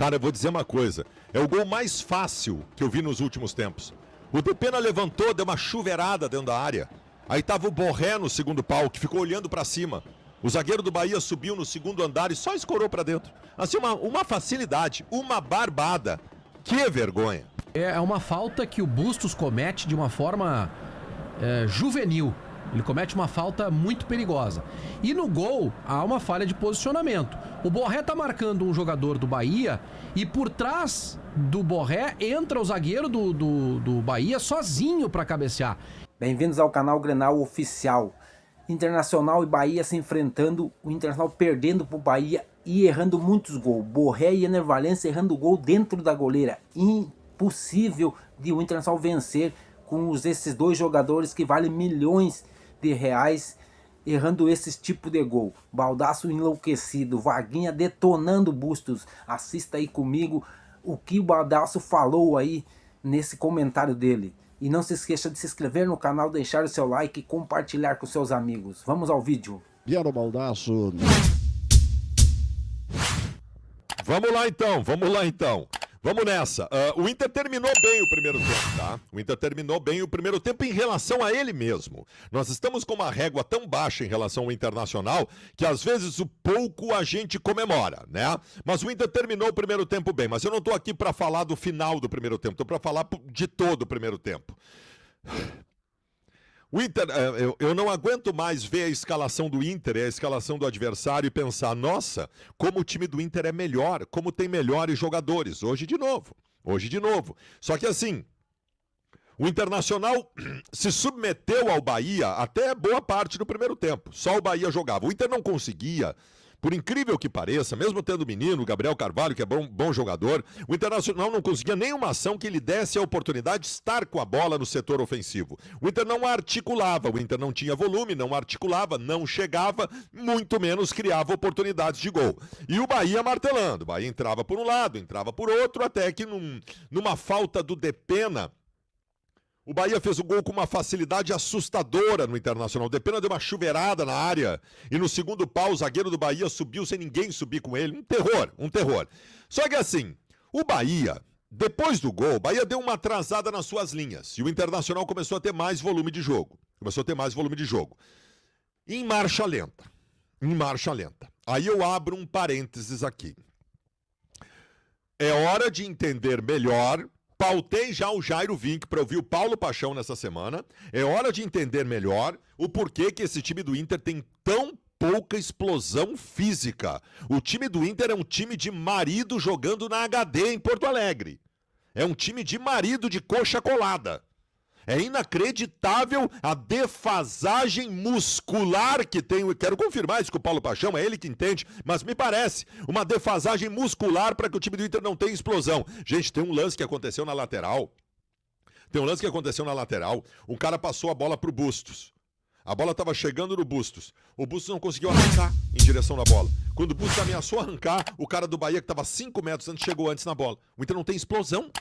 Cara, eu vou dizer uma coisa. É o gol mais fácil que eu vi nos últimos tempos. O Depena levantou, deu uma chuveirada dentro da área. Aí tava o Borré no segundo pau, que ficou olhando pra cima. O zagueiro do Bahia subiu no segundo andar e só escorou pra dentro. Assim, uma facilidade, uma barbada. Que vergonha. É uma falta que o Bustos comete de uma forma juvenil. Ele comete uma falta muito perigosa. E no gol, há uma falha de posicionamento. O Borré tá marcando um jogador do Bahia e por trás do Borré entra o zagueiro do Bahia sozinho para cabecear. Bem-vindos ao canal Grenal Oficial. Internacional e Bahia se enfrentando, o Internacional perdendo pro Bahia e errando muitos gols. Borré e Ener Valencia errando gol dentro da goleira. Impossível de o Internacional vencer com esses dois jogadores que valem milhões de reais errando esse tipo de gol. Baldasso enlouquecido, Vaguinha detonando Bustos. Assista aí comigo o que o Baldasso falou aí nesse comentário dele. E não se esqueça de se inscrever no canal, deixar o seu like e compartilhar com seus amigos. Vamos ao vídeo. Piero Baldasso. Vamos lá então. Vamos nessa. O Inter terminou bem o primeiro tempo, tá? O Inter terminou bem o primeiro tempo em relação a ele mesmo. Nós estamos com uma régua tão baixa em relação ao Internacional que às vezes o pouco a gente comemora, né? Mas o Inter terminou o primeiro tempo bem. Mas eu não tô aqui para falar do final do primeiro tempo, tô para falar de todo o primeiro tempo. O Inter, eu não aguento mais ver a escalação do Inter e a escalação do adversário e pensar, nossa, como o time do Inter é melhor, como tem melhores jogadores. Hoje de novo. Só que assim, o Internacional se submeteu ao Bahia até boa parte do primeiro tempo. Só o Bahia jogava. O Inter não conseguia. Por incrível que pareça, mesmo tendo o menino, o Gabriel Carvalho, que é bom jogador, o Internacional não conseguia nenhuma ação que lhe desse a oportunidade de estar com a bola no setor ofensivo. O Inter não articulava, o Inter não tinha volume, não articulava, não chegava, muito menos criava oportunidades de gol. E o Bahia martelando, o Bahia entrava por um lado, entrava por outro, até que numa falta do Depena, o Bahia fez o gol com uma facilidade assustadora no Internacional. O Depena deu uma chuveirada na área e no segundo pau o zagueiro do Bahia subiu sem ninguém subir com ele. Um terror. Só que assim, o Bahia, depois do gol, o Bahia deu uma atrasada nas suas linhas e o Internacional começou a ter mais volume de jogo. Em marcha lenta. Aí eu abro um parênteses aqui. É hora de entender melhor. Pautei já o Jairo Vink para ouvir o Paulo Paixão nessa semana. É hora de entender melhor o porquê que esse time do Inter tem tão pouca explosão física. O time do Inter é um time de marido jogando na HD em Porto Alegre. É um time de marido de coxa colada. É inacreditável a defasagem muscular que tem. Eu quero confirmar isso com o Paulo Paixão, é ele que entende, mas me parece uma defasagem muscular para que o time do Inter não tenha explosão. Gente, tem um lance que aconteceu na lateral. Um cara passou a bola pro Bustos. A bola estava chegando no Bustos. O Bustos não conseguiu arrancar em direção da bola. Quando o Bustos ameaçou arrancar, o cara do Bahia, que estava 5 metros antes, chegou antes na bola. O Inter não tem explosão.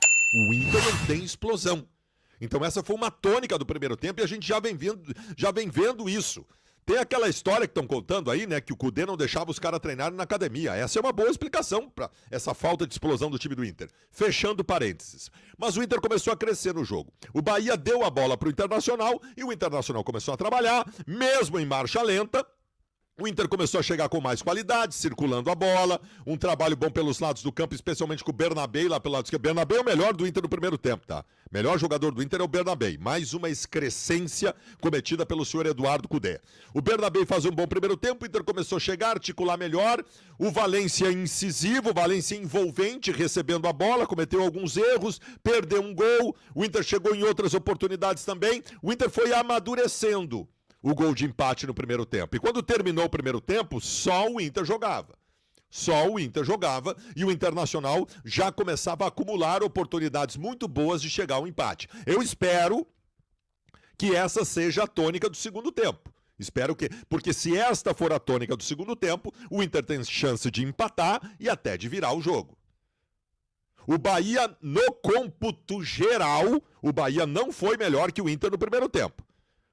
Então essa foi uma tônica do primeiro tempo e a gente já vem vendo isso. Tem aquela história que estão contando aí, né, que o Cudê não deixava os caras treinarem na academia. Essa é uma boa explicação para essa falta de explosão do time do Inter. Fechando parênteses. Mas o Inter começou a crescer no jogo. O Bahia deu a bola para o Internacional e o Internacional começou a trabalhar, mesmo em marcha lenta. O Inter começou a chegar com mais qualidade, circulando a bola, um trabalho bom pelos lados do campo, especialmente com o Bernabé lá pelo lado esquerdo. Bernabé é o melhor do Inter no primeiro tempo, tá? Melhor jogador do Inter é o Bernabé. Mais uma excrescência cometida pelo senhor Eduardo Cudê. O Bernabé faz um bom primeiro tempo, o Inter começou a chegar, articular melhor. O Valencia incisivo, o Valencia envolvente, recebendo a bola, cometeu alguns erros, perdeu um gol. O Inter chegou em outras oportunidades também. O Inter foi amadurecendo o gol de empate no primeiro tempo. E quando terminou o primeiro tempo, só o Inter jogava e o Internacional já começava a acumular oportunidades muito boas de chegar ao empate. Eu espero que essa seja a tônica do segundo tempo. Porque se esta for a tônica do segundo tempo, o Inter tem chance de empatar e até de virar o jogo. O Bahia, no cômputo geral, o Bahia não foi melhor que o Inter no primeiro tempo.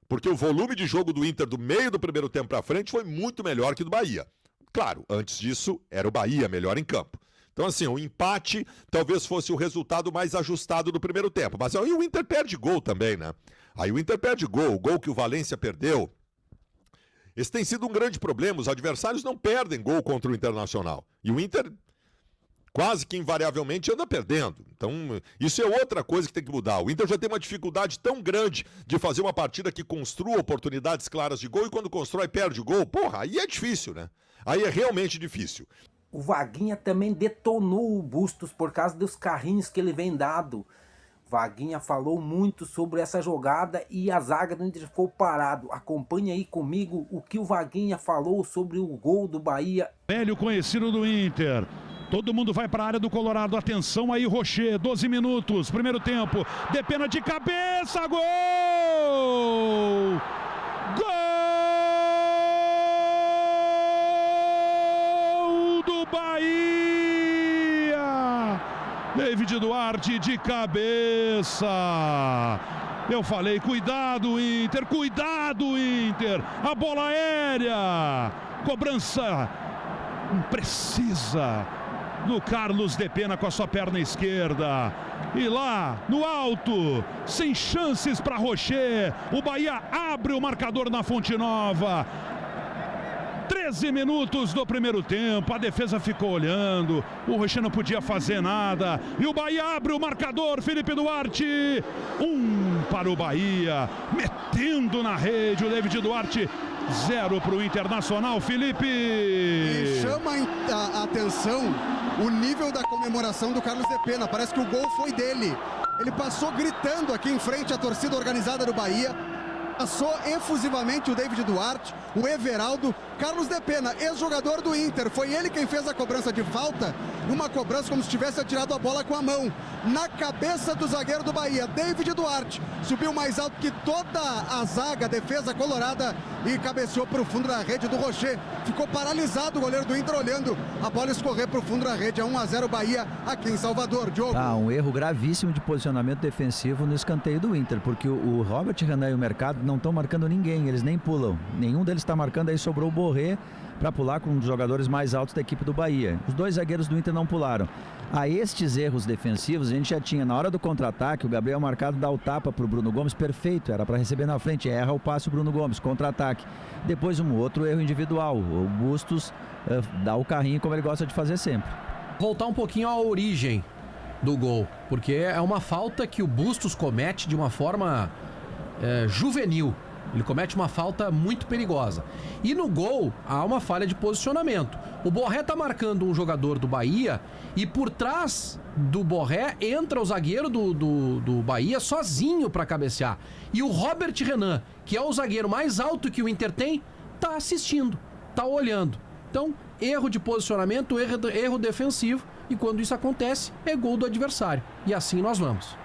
Porque o volume de jogo do Inter do meio do primeiro tempo para frente foi muito melhor que do Bahia. Claro, antes disso, era o Bahia melhor em campo. Então, assim, o empate talvez fosse o resultado mais ajustado do primeiro tempo. Mas aí o Inter perde gol também, né? Aí o Inter perde gol, o gol que o Valência perdeu. Esse tem sido um grande problema. Os adversários não perdem gol contra o Internacional. E o Inter quase que invariavelmente anda perdendo. Então, isso é outra coisa que tem que mudar. O Inter já tem uma dificuldade tão grande de fazer uma partida que construa oportunidades claras de gol e quando constrói perde o gol. Porra, aí é difícil, né? Aí é realmente difícil. O Vaguinha também detonou o Bustos por causa dos carrinhos que ele vem dado. Vaguinha falou muito sobre essa jogada e a zaga do Inter ficou parado. Acompanhe aí comigo o que o Vaguinha falou sobre o gol do Bahia. Velho conhecido do Inter. Todo mundo vai para a área do Colorado. Atenção aí, Rocher. 12 minutos. Primeiro tempo. Depena de cabeça. Gol! Gol do Bahia! David Duarte de cabeça. Eu falei, cuidado Inter, cuidado Inter. A bola aérea. Cobrança imprecisa do Carlos Depena com a sua perna esquerda. E lá, no alto, sem chances para Rocher. O Bahia abre o marcador na Fonte Nova. 13 minutos do primeiro tempo, a defesa ficou olhando, o Rocher não podia fazer nada, e o Bahia abre o marcador, Felipe Duarte, 1 para o Bahia, metendo na rede, o David Duarte, 0 para o Internacional, Felipe. E chama a atenção o nível da comemoração do Carlos Depena, parece que o gol foi dele, ele passou gritando aqui em frente à torcida organizada do Bahia, passou efusivamente o David Duarte, o Everaldo, Carlos Depena, ex-jogador do Inter, foi ele quem fez a cobrança de falta, uma cobrança como se tivesse atirado a bola com a mão, na cabeça do zagueiro do Bahia, David Duarte, subiu mais alto que toda a zaga, a defesa colorada e cabeceou para o fundo da rede do Rocher, ficou paralisado o goleiro do Inter olhando a bola escorrer para o fundo da rede, 1-0 Bahia aqui em Salvador, Diogo. Um erro gravíssimo de posicionamento defensivo no escanteio do Inter, porque o Robert Renan e o Mercado não estão marcando ninguém, eles nem pulam, nenhum deles está marcando, aí sobrou o Borré para pular com um dos jogadores mais altos da equipe do Bahia. Os dois zagueiros do Inter não pularam. A estes erros defensivos, a gente já tinha, na hora do contra-ataque, o Gabriel Marcado dá o tapa para o Bruno Gomes, perfeito, era para receber na frente, erra o passe o Bruno Gomes, contra-ataque. Depois um outro erro individual, o Bustos dá o carrinho como ele gosta de fazer sempre. Voltar um pouquinho à origem do gol, porque é uma falta que o Bustos comete de uma forma juvenil. Ele comete uma falta muito perigosa. E no gol, há uma falha de posicionamento. O Borré tá marcando um jogador do Bahia e por trás do Borré entra o zagueiro do Bahia sozinho para cabecear. E o Robert Renan, que é o zagueiro mais alto que o Inter tem, tá assistindo, tá olhando. Então, erro de posicionamento, erro defensivo. E quando isso acontece, é gol do adversário. E assim nós vamos.